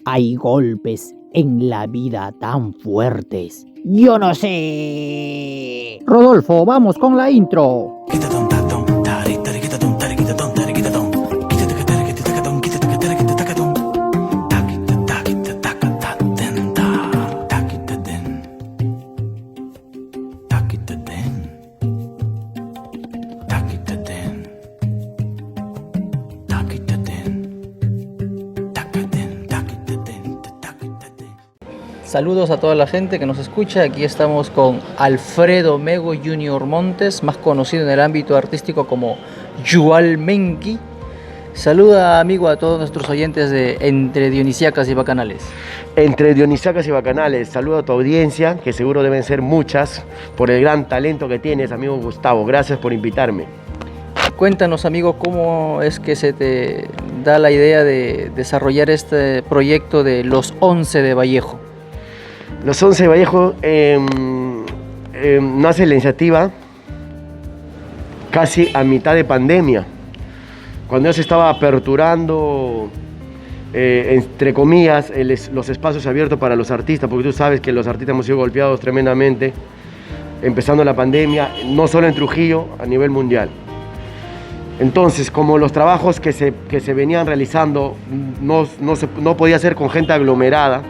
Hay golpes en la vida tan fuertes. Yo no sé. Rodolfo, vamos con la intro. Saludos a toda la gente que nos escucha. Aquí estamos con Alfredo Mego Junior Montes, más conocido en el ámbito artístico como Yuval Menki. Saluda, amigo, a todos nuestros oyentes de Entre Dionisíacas y Bacanales. Entre Dionisíacas y Bacanales, saludo a tu audiencia, que seguro deben ser muchas, por el gran talento que tienes, amigo Gustavo. Gracias por invitarme. Cuéntanos, amigo, cómo es que se te da la idea de desarrollar este proyecto de los 11 de Vallejo. Los 11 de Vallejo nace la iniciativa casi a mitad de pandemia, cuando ya se estaba aperturando, entre comillas, los espacios abiertos para los artistas, porque tú sabes que los artistas hemos sido golpeados tremendamente, empezando la pandemia, no solo en Trujillo, a nivel mundial. Entonces, como los trabajos que se venían realizando no podía ser con gente aglomerada,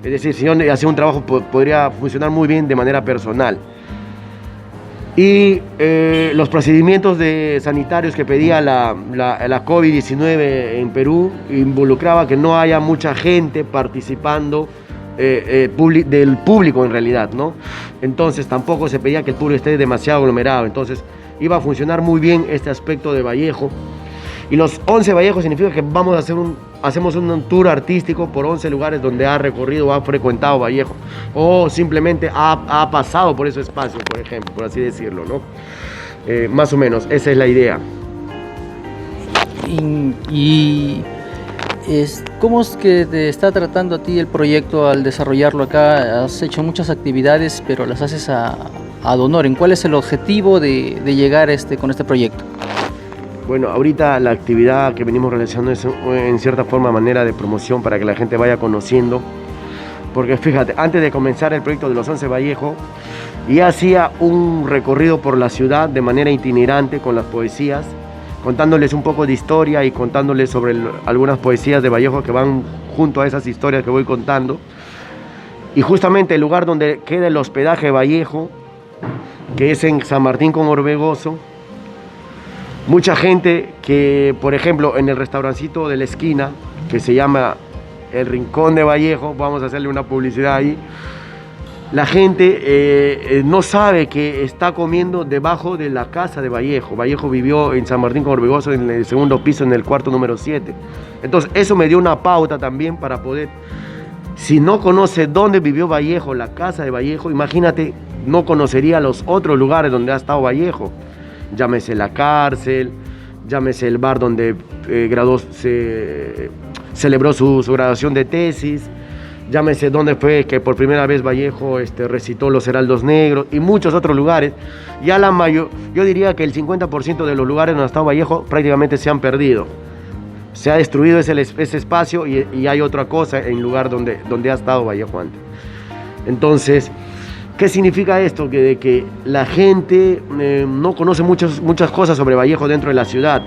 es decir, si yo hacía un trabajo podría funcionar muy bien de manera personal. Y los procedimientos sanitarios que pedía la COVID-19 en Perú involucraba que no haya mucha gente participando del público en realidad, ¿no? Entonces tampoco se pedía que el público esté demasiado aglomerado. Entonces iba a funcionar muy bien este aspecto de Vallejo. Y los 11 Vallejos significa que hacemos un tour artístico por 11 lugares donde ha recorrido o ha frecuentado Vallejo, o simplemente ha pasado por ese espacio, por ejemplo, por así decirlo, ¿no? Más o menos, esa es la idea. ¿Cómo es que te está tratando a ti el proyecto al desarrollarlo acá? Has hecho muchas actividades, pero las haces ad honorem. ¿Cuál es el objetivo de llegar con este proyecto? Bueno, ahorita la actividad que venimos realizando es en cierta forma manera de promoción para que la gente vaya conociendo, porque fíjate, antes de comenzar el proyecto de los 11 Vallejo, ya hacía un recorrido por la ciudad de manera itinerante con las poesías, contándoles un poco de historia y contándoles sobre algunas poesías de Vallejo que van junto a esas historias que voy contando. Y justamente el lugar donde queda el hospedaje Vallejo, que es en San Martín con Orbegoso, mucha gente que, por ejemplo, en el restaurancito de la esquina, que se llama El Rincón de Vallejo, vamos a hacerle una publicidad ahí, la gente no sabe que está comiendo debajo de la casa de Vallejo. Vallejo vivió en San Martín con Orbegoso en el segundo piso, en el cuarto número 7. Entonces eso me dio una pauta también para poder, si no conoce dónde vivió Vallejo, la casa de Vallejo, imagínate, no conocería los otros lugares donde ha estado Vallejo. Llámese la cárcel, llámese el bar donde celebró su graduación de tesis, llámese donde fue que por primera vez Vallejo recitó Los Heraldos Negros y muchos otros lugares. Ya yo diría que el 50% de los lugares donde ha estado Vallejo prácticamente se han perdido. Se ha destruido ese espacio y hay otra cosa en lugar donde ha estado Vallejo antes. Entonces, ¿qué significa esto? De que la gente no conoce muchas cosas sobre Vallejo dentro de la ciudad.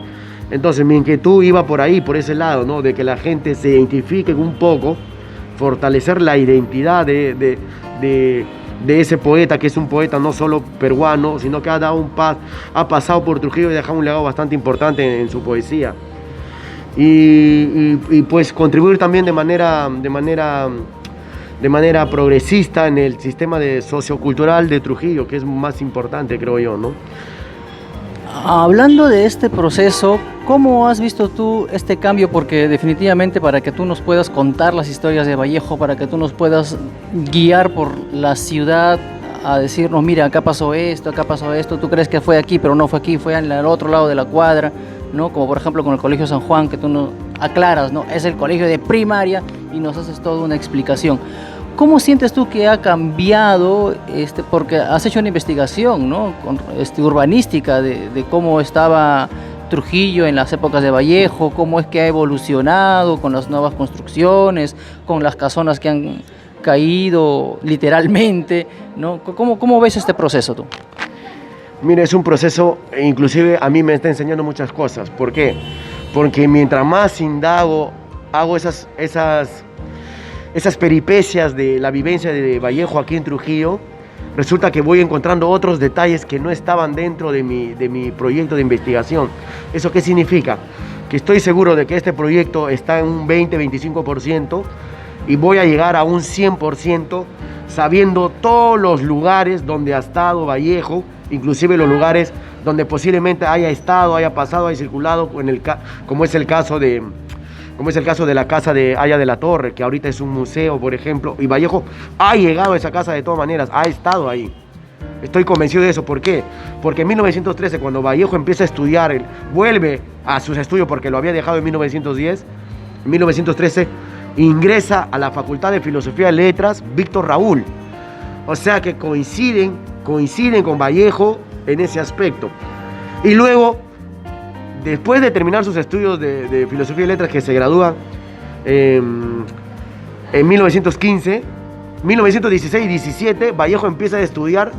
Entonces mi inquietud iba por ahí, por ese lado, ¿no? De que la gente se identifique un poco, fortalecer la identidad de ese poeta, que es un poeta no solo peruano, sino que ha pasado por Trujillo y ha dejado un legado bastante importante en su poesía. Y pues contribuir también de manera progresista en el sistema sociocultural de Trujillo, que es más importante, creo yo, ¿no? Hablando de este proceso, ¿cómo has visto tú este cambio? Porque definitivamente para que tú nos puedas contar las historias de Vallejo, para que tú nos puedas guiar por la ciudad a decirnos, mira, acá pasó esto, tú crees que fue aquí, pero no fue aquí, fue al otro lado de la cuadra, ¿no? Como por ejemplo con el Colegio San Juan, que tú nos aclaras, ¿no? Es el colegio de primaria y nos haces toda una explicación. ¿Cómo sientes tú que ha cambiado, porque has hecho una investigación, ¿no? Urbanística de cómo estaba Trujillo en las épocas de Vallejo, cómo es que ha evolucionado con las nuevas construcciones, con las casonas que han caído literalmente, ¿no? ¿Cómo ves este proceso tú? Mira, es un proceso, inclusive a mí me está enseñando muchas cosas. ¿Por qué? Porque mientras más indago, hago esas peripecias de la vivencia de Vallejo aquí en Trujillo, resulta que voy encontrando otros detalles que no estaban dentro de mi proyecto de investigación. ¿Eso qué significa? Que estoy seguro de que este proyecto está en un 20-25% y voy a llegar a un 100% sabiendo todos los lugares donde ha estado Vallejo, inclusive los lugares donde posiblemente haya estado, haya pasado, haya circulado, como es el caso de la casa de Haya de la Torre, que ahorita es un museo, por ejemplo, y Vallejo ha llegado a esa casa de todas maneras, ha estado ahí. Estoy convencido de eso. ¿Por qué? Porque en 1913, cuando Vallejo empieza a estudiar, él vuelve a sus estudios porque lo había dejado en 1910, en 1913 ingresa a la Facultad de Filosofía y Letras Víctor Raúl. O sea que coinciden con Vallejo en ese aspecto. Y luego, después de terminar sus estudios de Filosofía y Letras, que se gradúa en 1915, 1916 y 17, Vallejo empieza a estudiar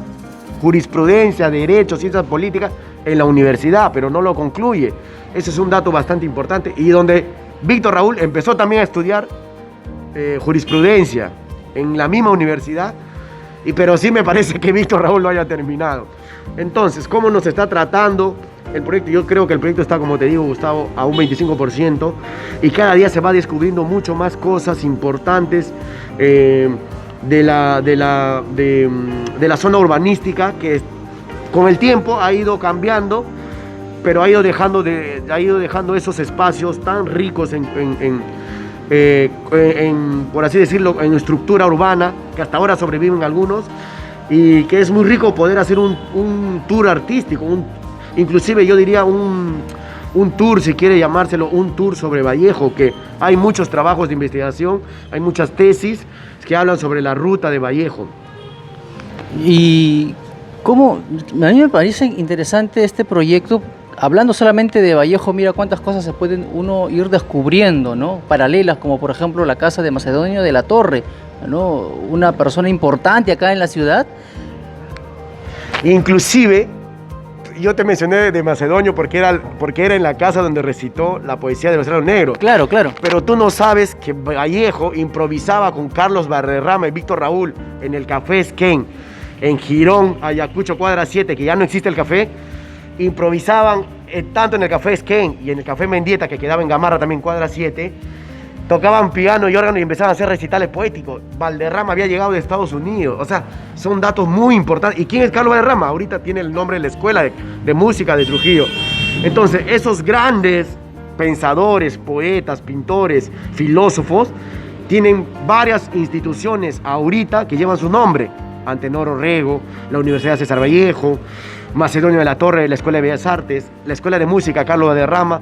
jurisprudencia, derecho, ciencias políticas en la universidad, pero no lo concluye. Ese es un dato bastante importante. Y donde Víctor Raúl empezó también a estudiar jurisprudencia en la misma universidad, pero sí me parece que Víctor Raúl lo haya terminado. Entonces, ¿cómo nos está tratando el proyecto? Yo creo que el proyecto está, como te digo, Gustavo, a un 25% y cada día se va descubriendo mucho más cosas importantes de la zona urbanística, que con el tiempo ha ido cambiando, pero ha ido dejando esos espacios tan ricos por así decirlo, en estructura urbana, que hasta ahora sobreviven algunos, y que es muy rico poder hacer un tour artístico, inclusive yo diría un tour, si quiere llamárselo, un tour sobre Vallejo, que hay muchos trabajos de investigación, hay muchas tesis que hablan sobre la ruta de Vallejo. Y a mí me parece interesante este proyecto. Hablando solamente de Vallejo, mira cuántas cosas se pueden uno ir descubriendo, ¿no? Paralelas, como por ejemplo la casa de Macedonio de la Torre, ¿no? Una persona importante acá en la ciudad. Inclusive, yo te mencioné de Macedonio porque era en la casa donde recitó la poesía de los Hermanos Negros. Claro, claro. Pero tú no sabes que Vallejo improvisaba con Carlos Valderrama y Víctor Raúl en el Café Esquén, en Girón, Ayacucho, cuadra 7, que ya no existe el café. Improvisaban tanto en el Café Esquén y en el Café Mendieta, que quedaba en Gamarra también, cuadra 7, tocaban piano y órgano y empezaban a hacer recitales poéticos. Valderrama había llegado de Estados Unidos. O sea, son datos muy importantes. ¿Y quién es Carlos Valderrama? Ahorita tiene el nombre de la Escuela de Música de Trujillo. Entonces, esos grandes pensadores, poetas, pintores, filósofos, tienen varias instituciones ahorita que llevan su nombre. Antenor Orrego, la Universidad César Vallejo, Macedonio de la Torre, la Escuela de Bellas Artes, la Escuela de Música Carlos Valderrama,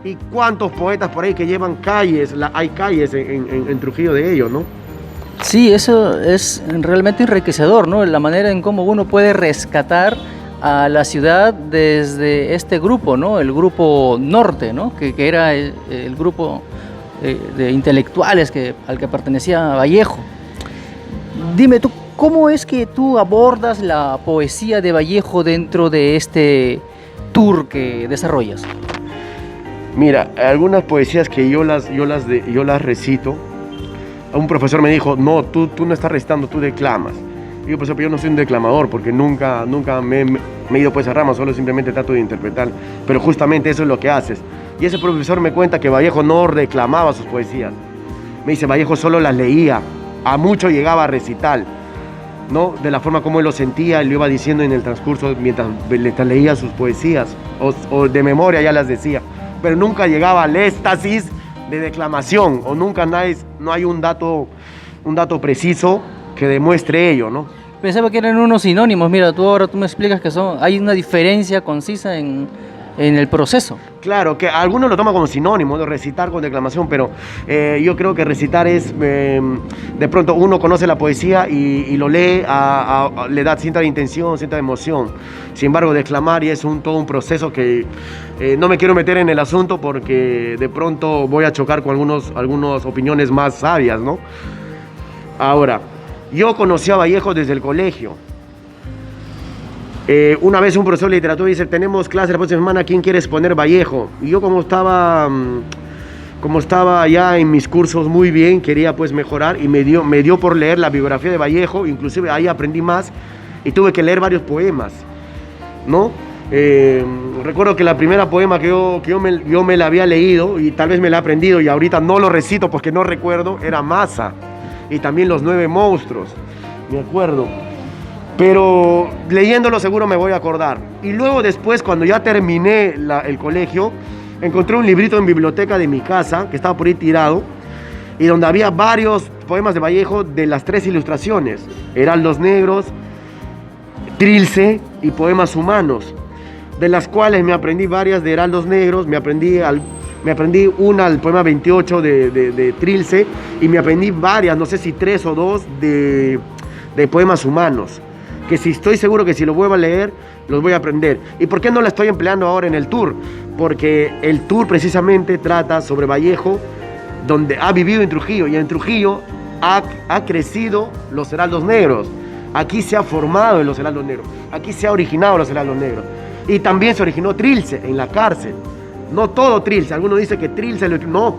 y cuántos poetas por ahí que llevan calles, hay calles en Trujillo de ellos, ¿no? Sí, eso es realmente enriquecedor, ¿no? La manera en cómo uno puede rescatar a la ciudad desde este grupo, ¿no? El grupo norte, ¿no? Que era el grupo de intelectuales al que pertenecía Vallejo. Dime tú, ¿cómo es que tú abordas la poesía de Vallejo dentro de este tour que desarrollas? Mira, algunas poesías que yo las recito, un profesor me dijo, no, tú no estás recitando, tú declamas. Y yo, profesor, yo no soy un declamador porque nunca me he ido por esa rama, solo simplemente trato de interpretar. Pero justamente eso es lo que haces. Y ese profesor me cuenta que Vallejo no declamaba sus poesías. Me dice, Vallejo solo las leía, a mucho llegaba a recitar, ¿no? De la forma como él lo sentía, él lo iba diciendo en el transcurso mientras leía sus poesías, o de memoria ya las decía, pero nunca llegaba al éxtasis de declamación, o nunca no hay un dato preciso que demuestre ello, ¿no? Pensaba que eran unos sinónimos. Mira, tú me explicas que hay una diferencia concisa en el proceso. Claro, que algunos lo toman como sinónimo de recitar con declamación, pero yo creo que recitar es, de pronto uno conoce la poesía y lo lee, le da cierta intención, cierta emoción. Sin embargo, declamar y es todo un proceso que no me quiero meter en el asunto porque de pronto voy a chocar con algunas opiniones más sabias, ¿no? Ahora, yo conocí a Vallejo desde el colegio. Una vez un profesor de literatura dice, tenemos clase la próxima semana, ¿quién quiere exponer Vallejo? Y yo como estaba ya en mis cursos muy bien, quería pues mejorar y me dio por leer la biografía de Vallejo, inclusive ahí aprendí más y tuve que leer varios poemas, ¿no? Recuerdo que la primera poema que yo me la había leído y tal vez me la he aprendido y ahorita no lo recito porque no recuerdo, era Masa y también Los 9 monstruos, me acuerdo. Pero leyéndolo seguro me voy a acordar. Y luego después, cuando ya terminé el colegio, encontré un librito en biblioteca de mi casa, que estaba por ahí tirado, y donde había varios poemas de Vallejo de las 3 ilustraciones, Heraldos Negros, Trilce y Poemas Humanos, de las cuales me aprendí varias de Heraldos Negros, me aprendí una al poema 28 de Trilce, y me aprendí varias, no sé si 3 o 2 de Poemas Humanos, que si estoy seguro que si lo vuelvo a leer, los voy a aprender. ¿Y por qué no la estoy empleando ahora en el tour? Porque el tour precisamente trata sobre Vallejo, donde ha vivido en Trujillo, y en Trujillo ha crecido los Heraldos Negros. Aquí se ha formado en los Heraldos Negros, aquí se ha originado los Heraldos Negros. Y también se originó Trilce en la cárcel. No todo Trilce, algunos dicen que Trilce, no.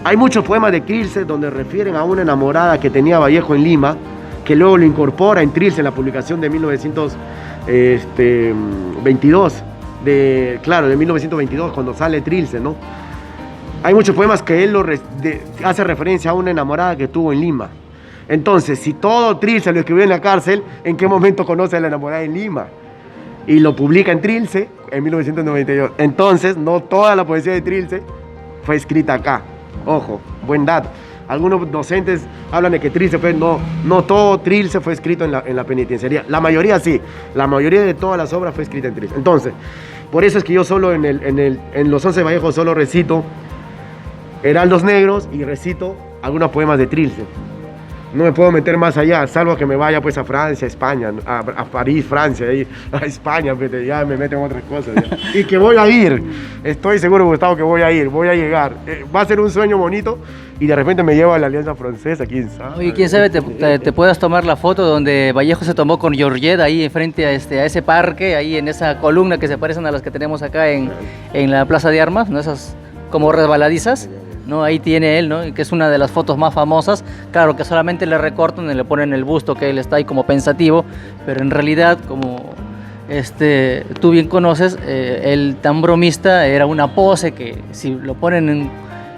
Hay muchos poemas de Trilce donde refieren a una enamorada que tenía Vallejo en Lima, que luego lo incorpora en Trilce en la publicación de 1922, de 1922, cuando sale Trilce, ¿no? Hay muchos poemas que él hace referencia a una enamorada que tuvo en Lima. Entonces, si todo Trilce lo escribió en la cárcel, ¿en qué momento conoce a la enamorada en Lima? Y lo publica en Trilce en 1992. Entonces, no toda la poesía de Trilce fue escrita acá. Ojo, buen dato. Algunos docentes hablan de que Trilce fue, no todo Trilce fue escrito en la penitenciaría. La mayoría sí, la mayoría de todas las obras fue escrita en Trilce. Entonces, por eso es que yo solo en los 11 Vallejos solo recito Heraldos Negros y recito algunos poemas de Trilce. No me puedo meter más allá, salvo que me vaya pues a Francia, a España, a París, Francia, a España, pues, ya me meten otras cosas. Ya. Y que voy a ir, estoy seguro, Gustavo, que voy a llegar. Va a ser un sueño bonito y de repente me lleva a la Alianza Francesa, quién sabe. Oye, quién sabe, te puedas tomar la foto donde Vallejo se tomó con Georgette ahí enfrente a ese parque, ahí en esa columna que se parecen a las que tenemos acá en la Plaza de Armas, ¿no? Esas como resbaladizas. ¿No? Ahí tiene él, ¿no? Que es una de las fotos más famosas. Claro que solamente le recortan y le ponen el busto que él está ahí como pensativo, pero en realidad, como tú bien conoces, el tan bromista era una pose que si lo ponen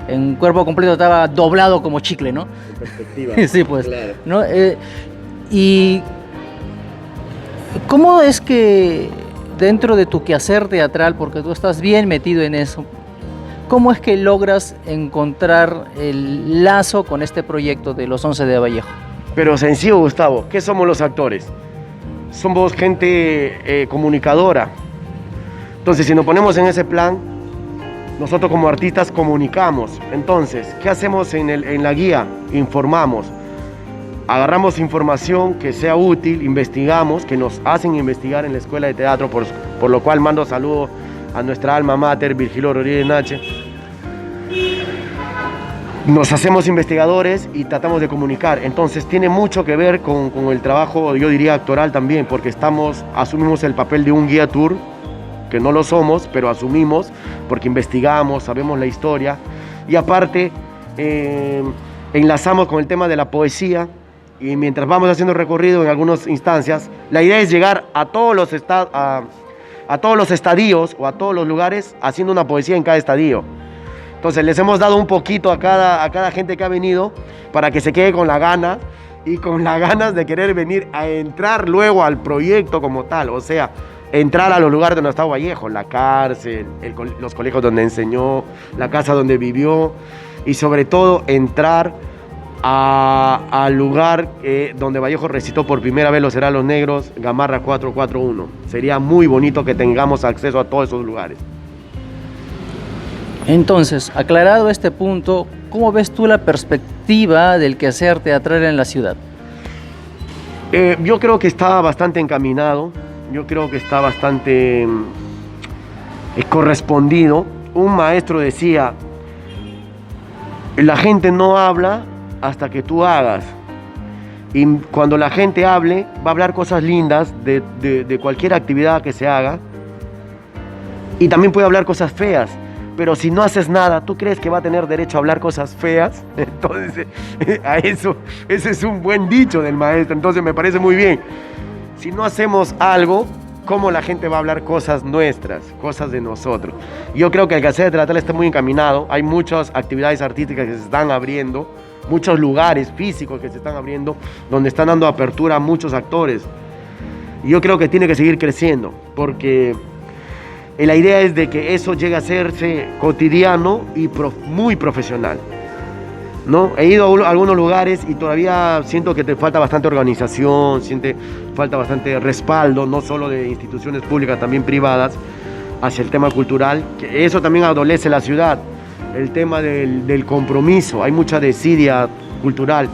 en cuerpo completo estaba doblado como chicle, ¿no? En perspectiva. Sí, pues. Claro. ¿No? Y ¿cómo es que dentro de tu quehacer teatral, porque tú estás bien metido en eso, ¿cómo es que logras encontrar el lazo con este proyecto de los 11 de Vallejo? Pero sencillo, Gustavo, ¿qué somos los actores? Somos gente comunicadora. Entonces, si nos ponemos en ese plan, nosotros como artistas comunicamos. Entonces, ¿qué hacemos en la guía? Informamos. Agarramos información que sea útil, investigamos, que nos hacen investigar en la Escuela de Teatro, por lo cual mando saludos a nuestra alma mater, Virgilio Rodríguez Nache. Nos hacemos investigadores y tratamos de comunicar. Entonces tiene mucho que ver con el trabajo, yo diría, actoral también, porque asumimos el papel de un guía tour, que no lo somos, pero asumimos, porque investigamos, sabemos la historia, y aparte enlazamos con el tema de la poesía, y mientras vamos haciendo recorrido en algunas instancias, la idea es llegar a todos los estadios o a todos los lugares haciendo una poesía en cada estadio. Entonces les hemos dado un poquito a cada gente que ha venido para que se quede con la gana y con las ganas de querer venir a entrar luego al proyecto como tal, o sea, entrar a los lugares donde ha estado Vallejo, la cárcel, los colegios donde enseñó, la casa donde vivió y sobre todo entrar al lugar donde Vallejo recitó por primera vez los Heraldos Negros, Gamarra 441. Sería muy bonito que tengamos acceso a todos esos lugares. Entonces, aclarado este punto, ¿cómo ves tú la perspectiva del quehacer teatral en la ciudad? Yo creo que está bastante encaminado, yo creo que está bastante correspondido. Un maestro decía, la gente no habla hasta que tú hagas. Y cuando la gente hable, va a hablar cosas lindas de cualquier actividad que se haga. Y también puede hablar cosas feas. Pero si no haces nada, ¿tú crees que va a tener derecho a hablar cosas feas? Entonces, ese es un buen dicho del maestro. Entonces me parece muy bien. Si no hacemos algo, ¿cómo la gente va a hablar cosas nuestras, cosas de nosotros? Yo creo que el quehacer teatral está muy encaminado. Hay muchas actividades artísticas que se están abriendo, muchos lugares físicos que se están abriendo, donde están dando apertura a muchos actores. Y yo creo que tiene que seguir creciendo, porque la idea es de que eso llegue a hacerse cotidiano y muy profesional, ¿no? He ido a algunos lugares y todavía siento que te falta bastante organización, falta bastante respaldo, no solo de instituciones públicas, también privadas, hacia el tema cultural, que eso también adolece la ciudad, el tema del compromiso, hay mucha desidia cultural.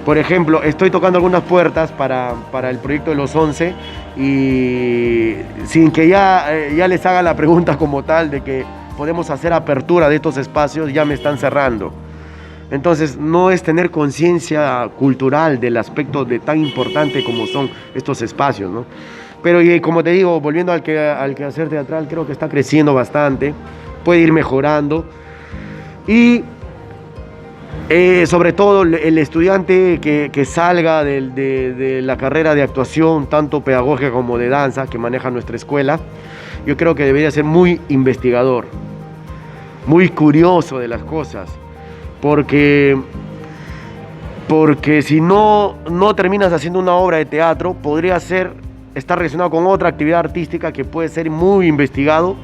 Por ejemplo, estoy tocando algunas puertas para el proyecto de los 11 y sin que ya les haga la pregunta como tal de que podemos hacer apertura de estos espacios, ya me están cerrando. Entonces, no es tener conciencia cultural del aspecto tan importante como son estos espacios, ¿no? Pero como te digo, volviendo al quehacer teatral, creo que está creciendo bastante, puede ir mejorando y sobre todo el estudiante que salga de la carrera de actuación, tanto pedagógica como de danza, que maneja nuestra escuela, yo creo que debería ser muy investigador, muy curioso de las cosas, porque si no terminas haciendo una obra de teatro, podría estar relacionado con otra actividad artística que puede ser muy investigado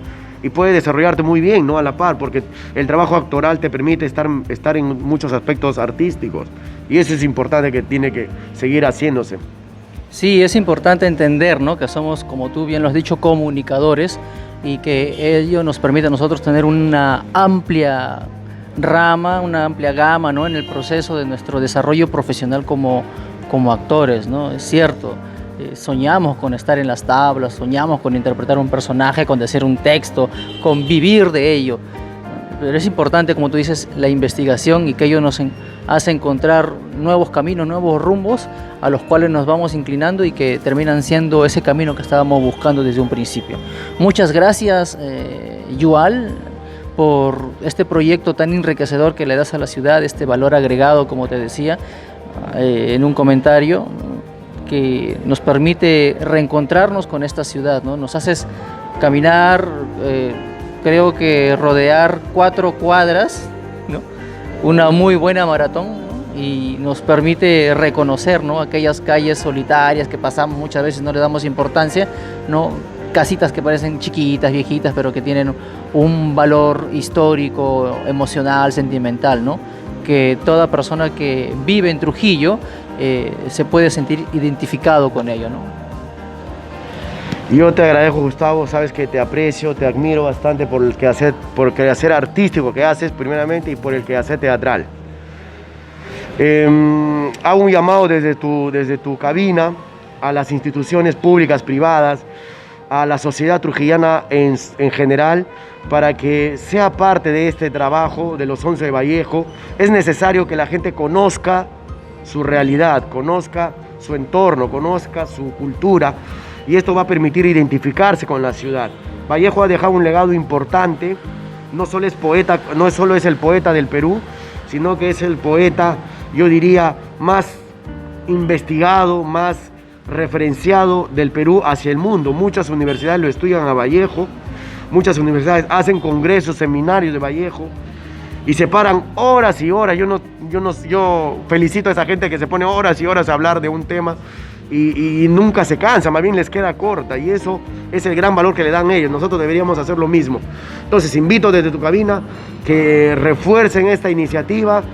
y puede desarrollarte muy bien, ¿no? A la par, porque el trabajo actoral te permite estar en muchos aspectos artísticos y eso es importante, que tiene que seguir haciéndose. Sí, es importante entender, ¿no?, que somos, como tú bien lo has dicho, comunicadores y que ello nos permite a nosotros tener una amplia rama, una amplia gama, ¿no?, en el proceso de nuestro desarrollo profesional como actores, ¿no? Es cierto. Soñamos con estar en las tablas, soñamos con interpretar un personaje, con decir un texto, con vivir de ello. Pero es importante, como tú dices, la investigación, y que ello nos hace encontrar nuevos caminos, nuevos rumbos a los cuales nos vamos inclinando y que terminan siendo ese camino que estábamos buscando desde un principio. Muchas gracias, Yuval, por este proyecto tan enriquecedor que le das a la ciudad, este valor agregado, como te decía en un comentario, que nos permite reencontrarnos con esta ciudad, ¿no? Nos haces caminar, creo que rodear 4 cuadras, ¿no?, una muy buena maratón, ¿no?, y nos permite reconocer, ¿no?, aquellas calles solitarias que pasamos muchas veces, no le damos importancia, ¿no?, casitas que parecen chiquitas, viejitas, pero que tienen un valor histórico, emocional, sentimental, ¿no?, que toda persona que vive en Trujillo se puede sentir identificado con ello, ¿no? Yo te agradezco, Gustavo, sabes que te aprecio, te admiro bastante por el quehacer artístico que haces primeramente y por el quehacer teatral. Hago un llamado desde tu cabina a las instituciones públicas, privadas, a la sociedad trujillana en general, para que sea parte de este trabajo de los 11 de Vallejo. Es necesario que la gente conozca su realidad, conozca su entorno, conozca su cultura, y esto va a permitir identificarse con la ciudad. Vallejo ha dejado un legado importante, no solo es el poeta del Perú, sino que es el poeta, yo diría, más investigado, más referenciado del Perú hacia el mundo. Muchas universidades lo estudian a Vallejo, muchas universidades hacen congresos, seminarios de Vallejo, y se paran horas y horas. Yo felicito a esa gente que se pone horas y horas a hablar de un tema y nunca se cansa, más bien les queda corta, y eso es el gran valor que le dan ellos. Nosotros deberíamos hacer lo mismo. Entonces invito desde tu cabina que refuercen esta iniciativa,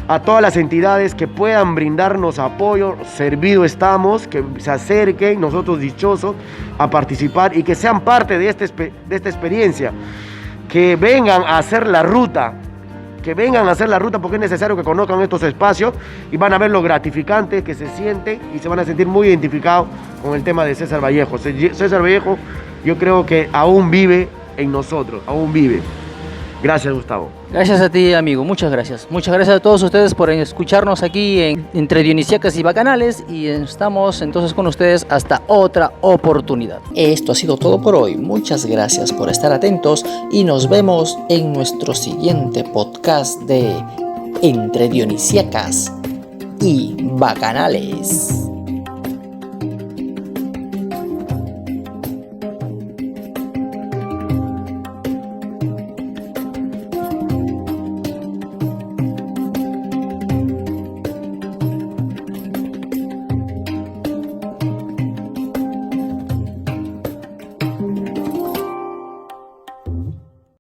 a todas las entidades que puedan brindarnos apoyo, servido estamos, que se acerquen, nosotros dichosos, a participar y que sean parte de esta experiencia. que vengan a hacer la ruta, porque es necesario que conozcan estos espacios y van a ver lo gratificante que se siente y se van a sentir muy identificados con el tema de César Vallejo. César Vallejo, yo creo que aún vive en nosotros, aún vive. Gracias, Gustavo. Gracias a ti, amigo. Muchas gracias. Muchas gracias a todos ustedes por escucharnos aquí entre Dionisíacas y Bacanales. Y estamos entonces con ustedes hasta otra oportunidad. Esto ha sido todo por hoy. Muchas gracias por estar atentos y nos vemos en nuestro siguiente podcast de Entre Dionisíacas y Bacanales.